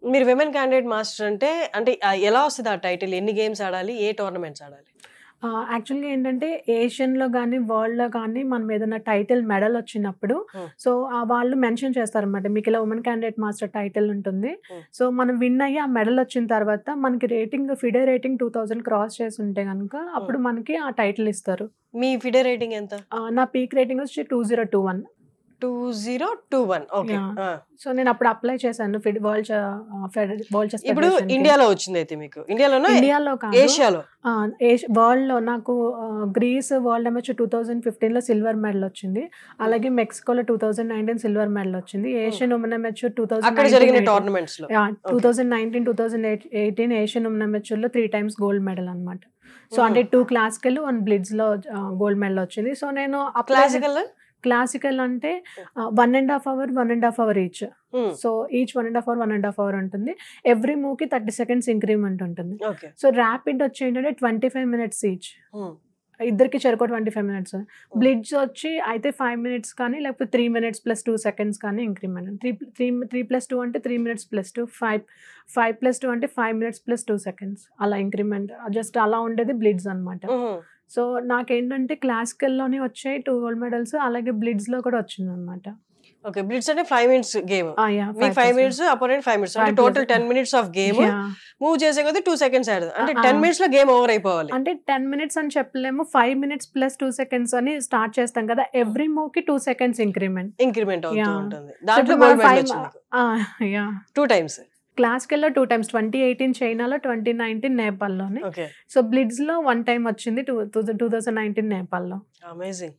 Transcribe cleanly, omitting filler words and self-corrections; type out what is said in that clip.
మీరు women candidate master అంటే ఎలా వస్తది ఆ టైటిల్? ఎన్ని గేమ్స్ ఆడాలి? ఏ టోర్నమెంట్స్ ఆడాలి? యాక్చువల్‌గా ఏంటంటే ఏషియన్‌లో గానీ, వరల్డ్‌లో గానీ మనం ఏదైనా టైటిల్ మెడల్ వచ్చినప్పుడు సో, వాళ్ళు మెన్షన్ చేస్తారనమాట. మీకిలా వుమెన్ క్యాండిడేట్ మాస్టర్ టైటిల్ ఉంటుంది. సో, మనం విన్ అయ్యి ఆ మెడల్ వచ్చిన తర్వాత మనకి రేటింగ్ ఫిడే రేటింగ్ 2000 క్రాస్ చేసి ఉంటే గనుక అప్పుడు మనకి ఆ టైటిల్ ఇస్తారు. మీ ఫిడే రేటింగ్ ఎంత? నా పీక్ రేటింగ్ వచ్చి 2021. 2021 ఓకే. సో, నేను అప్పుడు అప్లై చేశాను వరల్డ్ చెస్ ఇప్పుడు ఫెడరేషన్‌కి. ఇండియాలో వచ్చిందయితే మీకు. ఇండియాలోనా? ఇండియాలో కాదు. ఏషియాలో? వరల్డ్‌లో నాకు గ్రీస్ వరల్డ్ అమేచర్ 2015లో సిల్వర్ మెడల్ వచ్చింది. అలాగే మెక్సికోలో 2019 సిల్వర్ మెడల్ వచ్చింది. ఏషియన్ వుమెన్ అమేచర్ అక్కడ జరిగిన టోర్నమెంట్స్‌లో. 2019, 2018 ఏషియన్ వుమెన్ అమేచర్‌లో 3 టైమ్స్ గోల్డ్ మెడల్ అన్నమాట. సో, అంటే 2 క్లాసికల్, 1 బ్లిట్స్‌లో గోల్డ్ మెడల్ వచ్చింది. సో, నేను క్లాసికల్ అంటే 1.5 hour, 1.5 hour each. So, each 1.5 hour, 1.5 hour ఉంటుంది. ఎవ్రీ మూవ్‌కి 30 సెకండ్స్ ఇంక్రిమెంట్ ఉంటుంది. సో, ర్యాపిడ్ వచ్చి ఏంటంటే 25 మినిట్స్ ఈచ్. ఇద్దరికి చెరొక 25 మినిట్స్. బ్లిట్స్ వచ్చి అయితే 5 మినిట్స్ కానీ లేకపోతే 3 మినిట్స్ ప్లస్ 2 సెకండ్స్ కానీ ఇంక్రిమెంట్. 3+2 అంటే 3 మినిట్స్ ప్లస్ 2, 5+2 అంటే 5 మినిట్స్ ప్లస్ 2 సెకండ్స్ అలా ఇంక్రిమెంట్. జస్ట్ అలా ఉండేది బ్లిట్స్ అనమాట. సో, నాకేంటంటే క్లాసికల్‌లోనే వచ్చాయి 2 గోల్డ్ మెడల్స్. అలాగే బ్లిట్స్‌లో కూడా వచ్చిందనమాట. ఓకే. బ్లిట్స్ అంటే 5 మినిట్స్ గేమ్. మీకు 5 మినిట్స్, అపోనెంట్ 5 మినిట్స్. అంటే total 10 minutes of game. Move చేసే కొద్దీ 2 సెకండ్స్ యాడ్. అంటే 10 మినిట్స్ లో గేమ్ ఓవర్ అయిపోవాలి. అంటే 10 మినిట్స్ అని చెప్పలేము. 5 మినిట్స్ ప్లస్ 2 సెకండ్స్ అని స్టార్ట్ చేస్తాం కదా. ఎవ్రీ మూవ్ కి 2 సెకండ్స్ ఇంక్రిమెంట్ అవుతూ ఉంటుంది. దాంట్లో గోల్డ్ మెడల్ వచ్చింది. 2 టైమ్స్. క్లాసికల్లో 2 టైమ్స్ 2018 చైనాలో, 2019 నేపాల్‌లోనే. సో, బ్లిట్స్‌లో 1 టైమ్ వచ్చింది 2019 నేపాల్‌లో. అమేజింగ్.